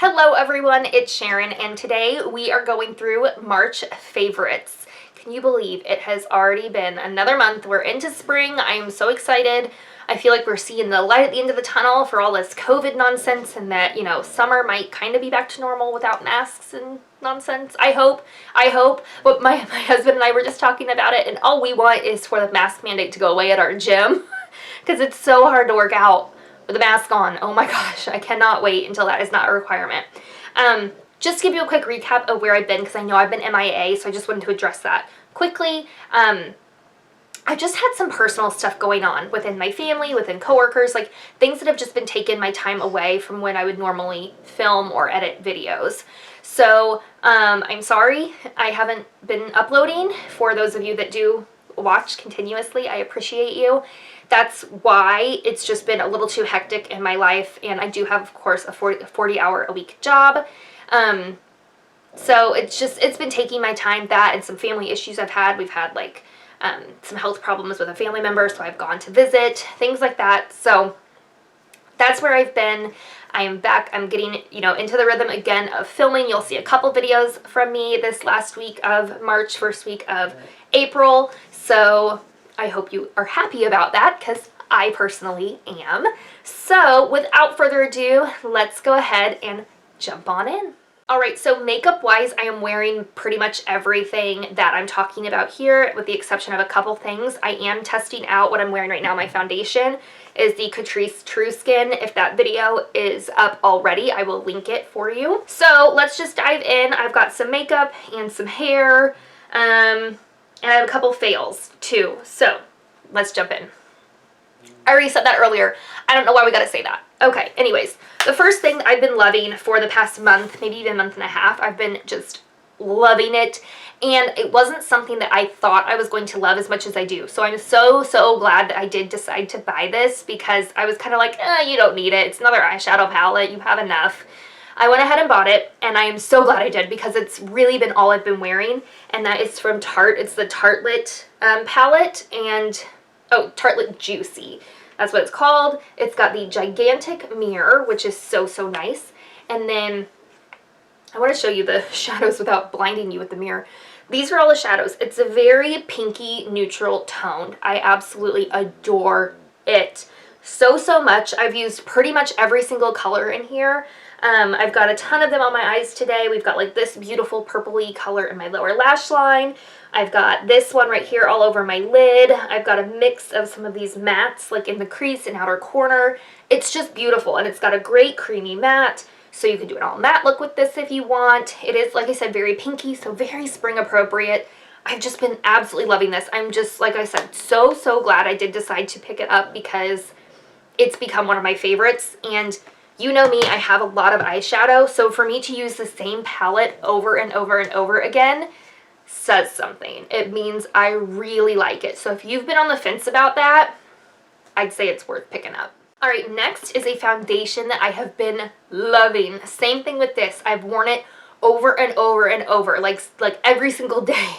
Hello everyone, it's Sharon, and today we are going through March favorites. Can you believe it has already been another month? We're into spring. I am so excited. I feel like we're seeing the light at the end of the tunnel for all this COVID nonsense, and that, summer might kind of be back to normal without masks and nonsense. I hope. But my husband and I were just talking about it, and all we want is for the mask mandate to go away at our gym because it's so hard to work out with a mask on. Oh my gosh, I cannot wait until that is not a requirement. Just to give you a quick recap of where I've been, because I know I've been MIA, so I just wanted to address that quickly. I've just had some personal stuff going on within my family, within coworkers, like things that have just been taking my time away from when I would normally film or edit videos. So I'm sorry I haven't been uploading. For those of you that do watch continuously, I appreciate you. That's why it's just been a little too hectic in my life, and I do have, of course, a 40-hour-a-week job. So it's been taking my time, that and some family issues I've had. We've had like some health problems with a family member, so I've gone to visit, things like that. So that's where I've been. I am back. I'm getting, into the rhythm again of filming. You'll see a couple videos from me this last week of March, first week of April. So I hope you are happy about that, because I personally am. So without further ado, let's go ahead and jump on in. Alright, so makeup wise, I am wearing pretty much everything that I'm talking about here, with the exception of a couple things. I am testing out what I'm wearing right now. My foundation is the Catrice True Skin. If that video is up already, I will link it for you. So let's just dive in. I've got some makeup and some hair, and I have a couple fails too. So let's jump in. I already said that earlier. I don't know why we gotta say that. Okay, anyways, the first thing I've been loving for the past month, maybe even month and a half, I've been just loving it, and it wasn't something that I thought I was going to love as much as I do. So I'm so glad that I did decide to buy this, because I was kind of like, you don't need it. It's another eyeshadow palette. You have enough. I went ahead and bought it, and I am so glad I did, because it's really been all I've been wearing, and that is from Tarte. It's the Tartelette palette, and Tartelette Juicy. That's what it's called. It's got the gigantic mirror, which is so nice. And then I want to show you the shadows without blinding you with the mirror. These are all the shadows. It's a very pinky neutral tone. I absolutely adore it so much. I've used pretty much every single color in here. I've got a ton of them on my eyes today. We've got like this beautiful purpley color in my lower lash line. I've got this one right here all over my lid. I've got a mix of some of these mattes like in the crease and outer corner. It's just beautiful, and it's got a great creamy matte, so you can do an all matte look with this if you want. It is, like I said, very pinky, so very spring appropriate. I've just been absolutely loving this. I'm just, like I said, so glad I did decide to pick it up, because it's become one of my favorites. And you know me, I have a lot of eyeshadow, so for me to use the same palette over and over again says something. It means I really like it. So if you've been on the fence about that, I'd say it's worth picking up. Alright, next is a foundation that I have been loving. Same thing with this. I've worn it over and over, like every single day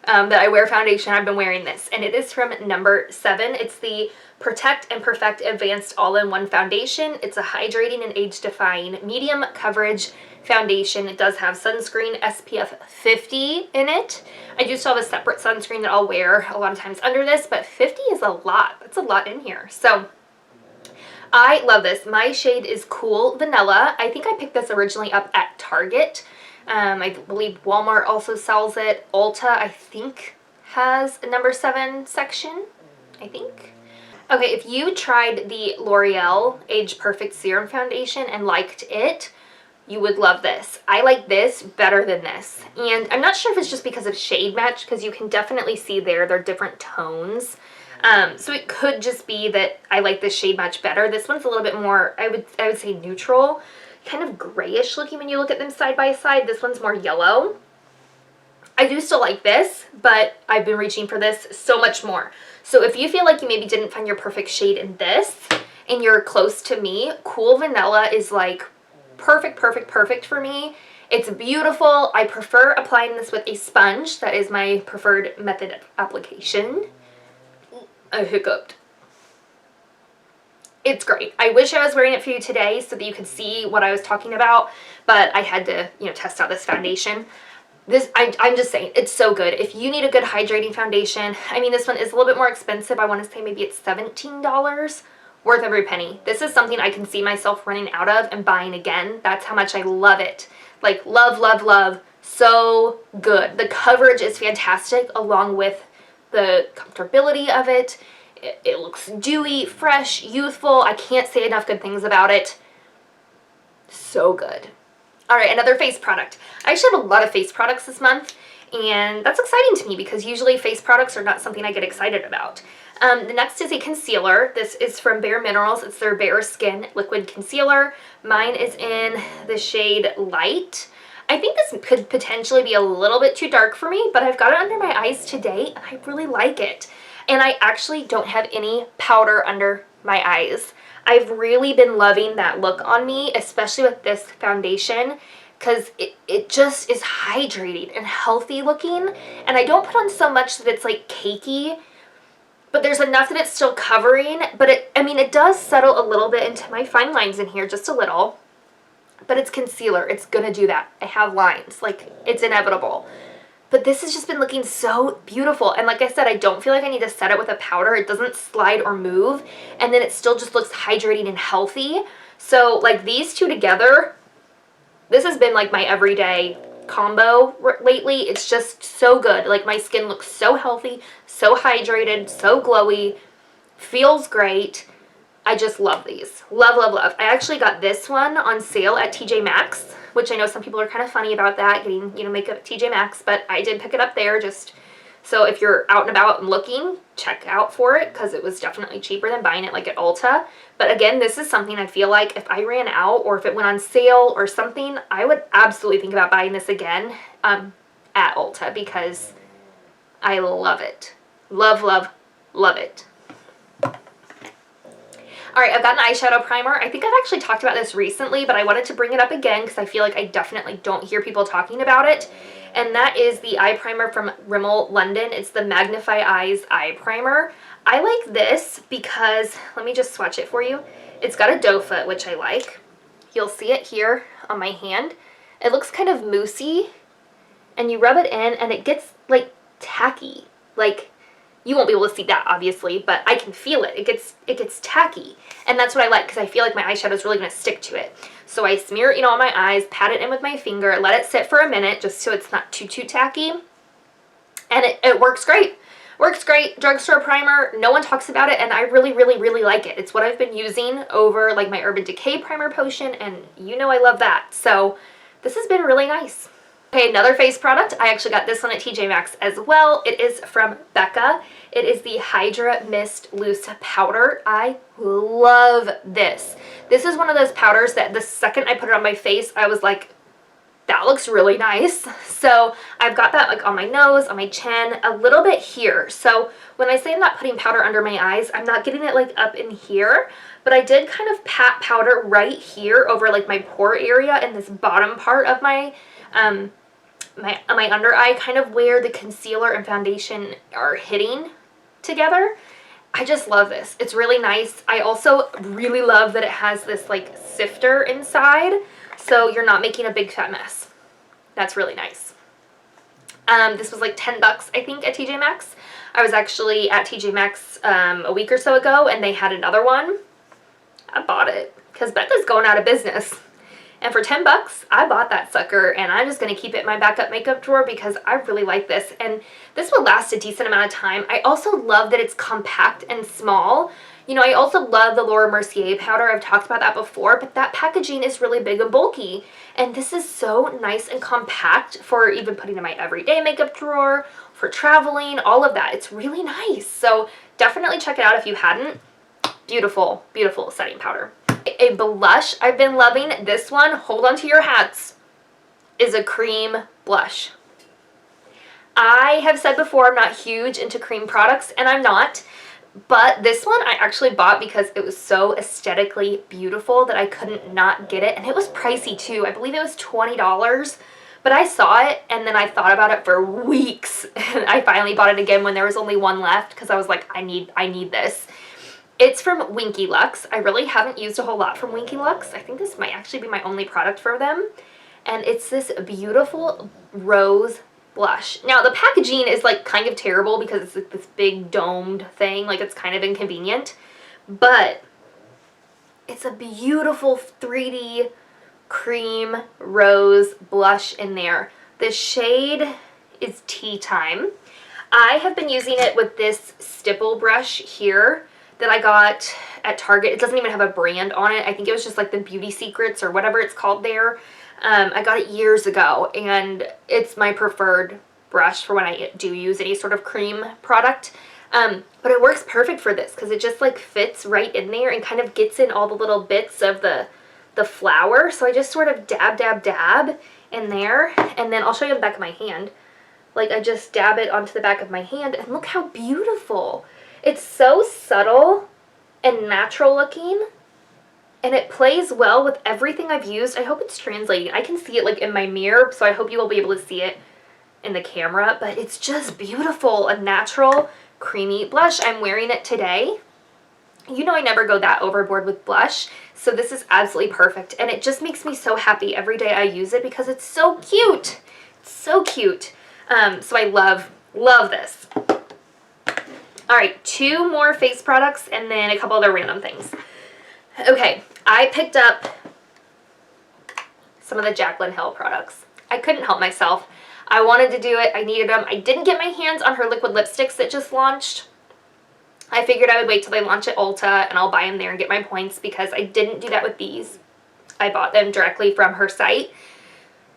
that I wear foundation, I've been wearing this. And it is from number 7. It's the Protect and Perfect Advanced All-in-One Foundation. It's a hydrating and age-defying medium coverage foundation. It does have sunscreen SPF 50 in it. I do still have a separate sunscreen that I'll wear a lot of times under this, but 50 is a lot. That's a lot in here. So I love this. My shade is Cool Vanilla. I think I picked this originally up at Target. I believe Walmart also sells it. Ulta, I think, has a number 7 section, I think. Okay, if you tried the L'Oreal Age Perfect Serum Foundation and liked it, you would love this. I like this better than this. And I'm not sure if it's just because of shade match, because you can definitely see they're different tones. So it could just be that I like this shade match better. This one's a little bit more, I would say neutral, kind of grayish looking when you look at them side by side. This one's more yellow. I do still like this, but I've been reaching for this so much more. So if you feel like you maybe didn't find your perfect shade in this, and you're close to me, Cool Vanilla is like perfect for me. It's beautiful. I prefer applying this with a sponge. That is my preferred method of application. I hiccuped. It's great. I wish I was wearing it for you today so that you could see what I was talking about, but I had to, you know, test out this foundation. I'm just saying, it's so good. If you need a good hydrating foundation, I mean, this one is a little bit more expensive. I want to say maybe it's $17, worth every penny. This is something I can see myself running out of and buying again. That's how much I love it. Like, love, love, love. So good. The coverage is fantastic, along with the comfortability of it. It looks dewy, fresh, youthful. I can't say enough good things about it. So good. All right, another face product. I actually have a lot of face products this month, and that's exciting to me because usually face products are not something I get excited about. The next is a concealer. This is from Bare Minerals. It's their Bare Skin Liquid Concealer. Mine is in the shade Light. I think this could potentially be a little bit too dark for me, but I've got it under my eyes today, and I really like it. And I actually don't have any powder under my eyes. I've really been loving that look on me, especially with this foundation, because it just is hydrating and healthy looking. And I don't put on so much that it's like cakey, but there's enough that it's still covering. But it does settle a little bit into my fine lines in here, just a little. But it's concealer. It's gonna do that. I have lines. Like, it's inevitable. But this has just been looking so beautiful. And like I said, I don't feel like I need to set it with a powder. It doesn't slide or move. And then it still just looks hydrating and healthy. So like these two together, this has been like my everyday combo lately. It's just so good. Like my skin looks so healthy, so hydrated, so glowy, feels great. I just love these. Love, love, love. I actually got this one on sale at TJ Maxx, which I know some people are kind of funny about that, getting, you know, makeup at TJ Maxx, but I did pick it up there just so if you're out and about and looking, check out for it because it was definitely cheaper than buying it like at Ulta. But again, this is something I feel like if I ran out or if it went on sale or something, I would absolutely think about buying this again at Ulta because I love it. Love, love, love it. All right, I've got an eyeshadow primer. I think I've actually talked about this recently, but I wanted to bring it up again because I feel like I definitely don't hear people talking about it. And that is the eye primer from Rimmel London. It's the Magnify Eyes Eye Primer. I like this because, let me just swatch it for you. It's got a doe foot, which I like. You'll see it here on my hand. It looks kind of moussey, and you rub it in, and it gets, like, tacky. Like, you won't be able to see that, obviously, but I can feel it. It gets tacky. And that's what I like because I feel like my eyeshadow is really going to stick to it. So I smear it, on my eyes, pat it in with my finger, let it sit for a minute just so it's not too tacky. And it works great. Works great. Drugstore primer. No one talks about it, and I really, really, really like it. It's what I've been using over like my Urban Decay primer potion, and I love that. So this has been really nice. Okay, another face product. I actually got this one at TJ Maxx as well. It is from Becca. It is the Hydra Mist Loose Powder. I love this. This is one of those powders that the second I put it on my face, I was like, that looks really nice. So I've got that like on my nose, on my chin, a little bit here. So when I say I'm not putting powder under my eyes, I'm not getting it like up in here, but I did kind of pat powder right here over like my pore area in this bottom part of my my under eye, kind of where the concealer and foundation are hitting together. I just love this. It's really nice. I also really love that it has this like sifter inside, so you're not making a big fat mess. That's really nice. This was like $10, I think, at TJ Maxx. I was actually at TJ Maxx a week or so ago, and they had another one. I bought it because Becca's going out of business. And for $10, I bought that sucker, and I'm just going to keep it in my backup makeup drawer because I really like this. And this will last a decent amount of time. I also love that it's compact and small. I also love the Laura Mercier powder. I've talked about that before, but that packaging is really big and bulky. And this is so nice and compact for even putting in my everyday makeup drawer, for traveling, all of that. It's really nice. So definitely check it out if you hadn't. Beautiful, beautiful setting powder. A blush I've been loving, this one, hold on to your hats, is a cream blush. I have said before I'm not huge into cream products, and I'm not, but this one I actually bought because it was so aesthetically beautiful that I couldn't not get it, and it was pricey too. I believe it was $20, but I saw it and then I thought about it for weeks, and I finally bought it again when there was only one left because I was like, I need this. It's from Winky Lux. I really haven't used a whole lot from Winky Lux. I think this might actually be my only product for them. And it's this beautiful rose blush. Now, the packaging is like kind of terrible because it's like this big domed thing. Like, it's kind of inconvenient. But it's a beautiful 3D cream rose blush in there. The shade is Tea Time. I have been using it with this stipple brush here that I got at Target. It doesn't even have a brand on it. I think it was just like the Beauty Secrets or whatever it's called there. I got it years ago, and it's my preferred brush for when I do use any sort of cream product. But it works perfect for this because it just like fits right in there and kind of gets in all the little bits of the flower. So I just sort of dab, dab, dab in there, and then I'll show you the back of my hand. Like, I just dab it onto the back of my hand, and look how beautiful. It's so subtle and natural looking, and it plays well with everything I've used. I hope it's translating. I can see it like in my mirror, so I hope you will be able to see it in the camera, but it's just beautiful, a natural, creamy blush. I'm wearing it today. You know I never go that overboard with blush, so this is absolutely perfect, and it just makes me so happy every day I use it because it's so cute. It's so cute. So I love this. All right, 2 more face products and then a couple other random things. Okay, I picked up some of the Jaclyn Hill products. I couldn't help myself. I wanted to do it. I needed them. I didn't get my hands on her liquid lipsticks that just launched. I figured I would wait till they launch at Ulta and I'll buy them there and get my points because I didn't do that with these. I bought them directly from her site,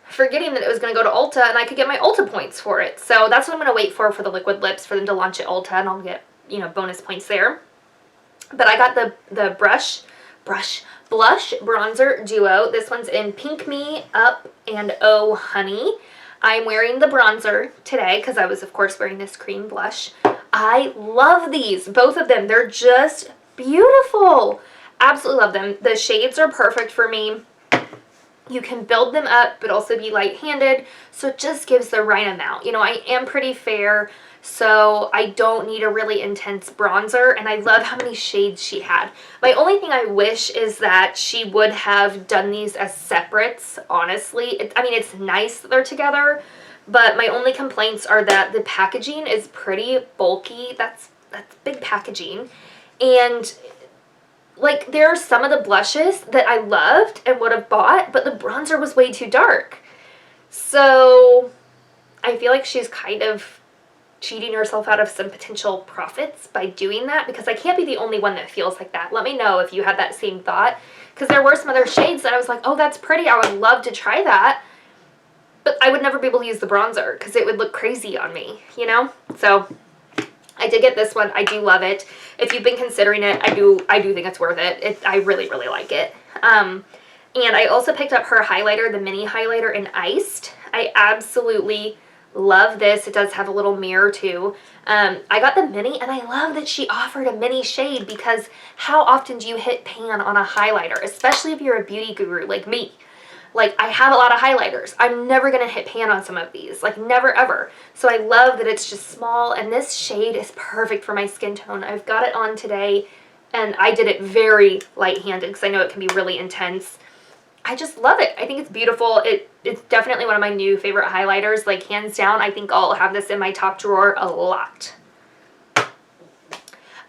forgetting that it was going to go to Ulta and I could get my Ulta points for it. So that's what I'm going to wait for the liquid lips, for them to launch at Ulta, and I'll get, you know, bonus points there. But I got the blush bronzer duo. This one's in Pink Me Up and Oh Honey. I'm wearing the bronzer today because I was, of course, wearing this cream blush. I love these, both of them. They're just beautiful. Absolutely love them. The shades are perfect for me. You can build them up, but also be light-handed, so it just gives the right amount. You know, I am pretty fair, so I don't need a really intense bronzer, and I love how many shades she had. My only thing I wish is that she would have done these as separates, honestly. I mean, it's nice that they're together, but my only complaints are that the packaging is pretty bulky. That's big packaging, and like, there are some of the blushes that I loved and would have bought, but the bronzer was way too dark. So I feel like she's kind of cheating herself out of some potential profits by doing that, because I can't be the only one that feels like that. Let me know if you had that same thought, because there were some other shades that I was like, oh, that's pretty. I would love to try that. But I would never be able to use the bronzer because it would look crazy on me, you know? So I did get this one. I do love it. If you've been considering it, I do think it's worth it. I really, really like it. And I also picked up her highlighter, the mini highlighter in Iced. I absolutely love this. It does have a little mirror too. I got the mini, and I love that she offered a mini shade, because how often do you hit pan on a highlighter, especially if you're a beauty guru like me? Like, I have a lot of highlighters. I'm never going to hit pan on some of these. Like, never, ever. So I love that it's just small, and this shade is perfect for my skin tone. I've got it on today, and I did it very light-handed because I know it can be really intense. I just love it. I think it's beautiful. It's definitely one of my new favorite highlighters. Like, hands down, I think I'll have this in my top drawer a lot.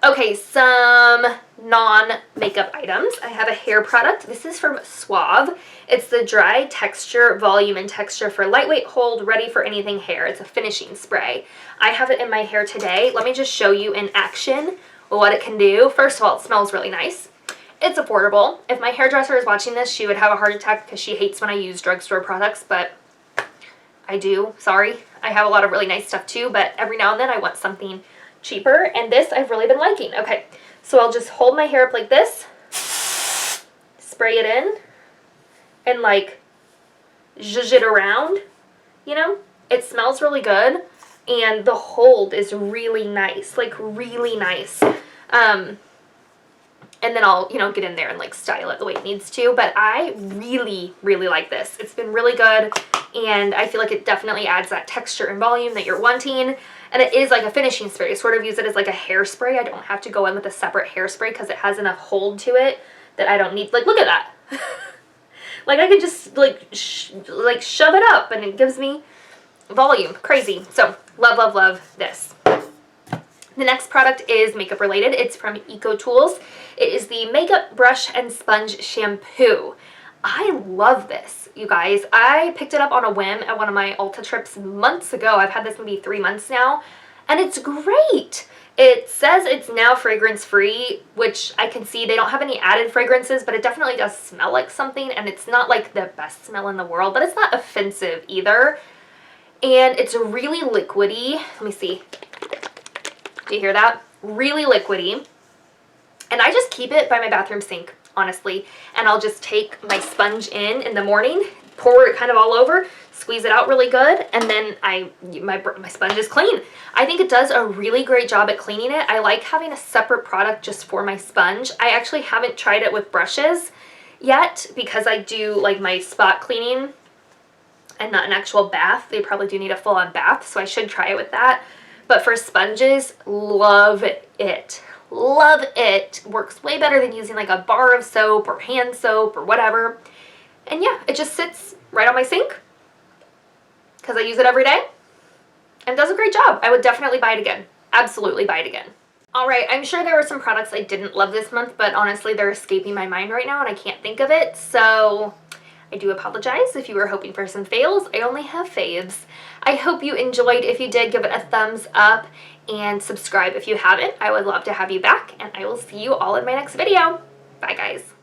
Okay, some non-makeup items. I have a hair product. This is from Suave. It's the Dry Texture, Volume and Texture for Lightweight Hold, Ready for Anything Hair. It's a finishing spray. I have it in my hair today. Let me just show you in action what it can do. First of all, it smells really nice. It's affordable. If my hairdresser is watching this, she would have a heart attack because she hates when I use drugstore products, but I do. Sorry. I have a lot of really nice stuff too, but every now and then I want something cheaper, and this I've really been liking. Okay, so I'll just hold my hair up like this, spray it in, and like zhuzh it around, you know? It smells really good, and the hold is really nice, like really nice. And then I'll, you know, get in there and like style it the way it needs to, but I really, really like this. It's been really good. and I feel like it definitely adds that texture and volume that you're wanting. And it is like a finishing spray. I sort of use it as like a hairspray. I don't have to go in with a separate hairspray because it has enough hold to it that I don't need, like, look at that. Like, I could just like shove it up and it gives me volume. Crazy. So love, love, love this. The next product is makeup related. It's from Eco Tools. It is the Makeup Brush and Sponge Shampoo. I love this, you guys. I picked it up on a whim at one of my Ulta trips months ago. I've had this maybe 3 months now, and it's great. It says it's now fragrance free, which I can see they don't have any added fragrances, but it definitely does smell like something, and it's not like the best smell in the world, but it's not offensive either. And it's really liquidy. Let me see. Do you hear that? Really liquidy. And I just keep it by my bathroom sink, honestly. And I'll just take my sponge in the morning, pour it kind of all over, squeeze it out really good, and then my sponge is clean. I think it does a really great job at cleaning it. I like having a separate product just for my sponge. I actually haven't tried it with brushes yet because I do like my spot cleaning and not an actual bath. They probably do need a full-on bath, so I should try it with that. But for sponges, love it. Love it. Works way better than using like a bar of soap or hand soap or whatever. And yeah, it just sits right on my sink because I use it every day and does a great job. I would definitely buy it again. Absolutely buy it again. All right, I'm sure there were some products I didn't love this month, but honestly, they're escaping my mind right now and I can't think of it. So I do apologize if you were hoping for some fails. I only have faves. I hope you enjoyed. If you did, give it a thumbs up and subscribe if you haven't. I would love to have you back, and I will see you all in my next video. Bye, guys.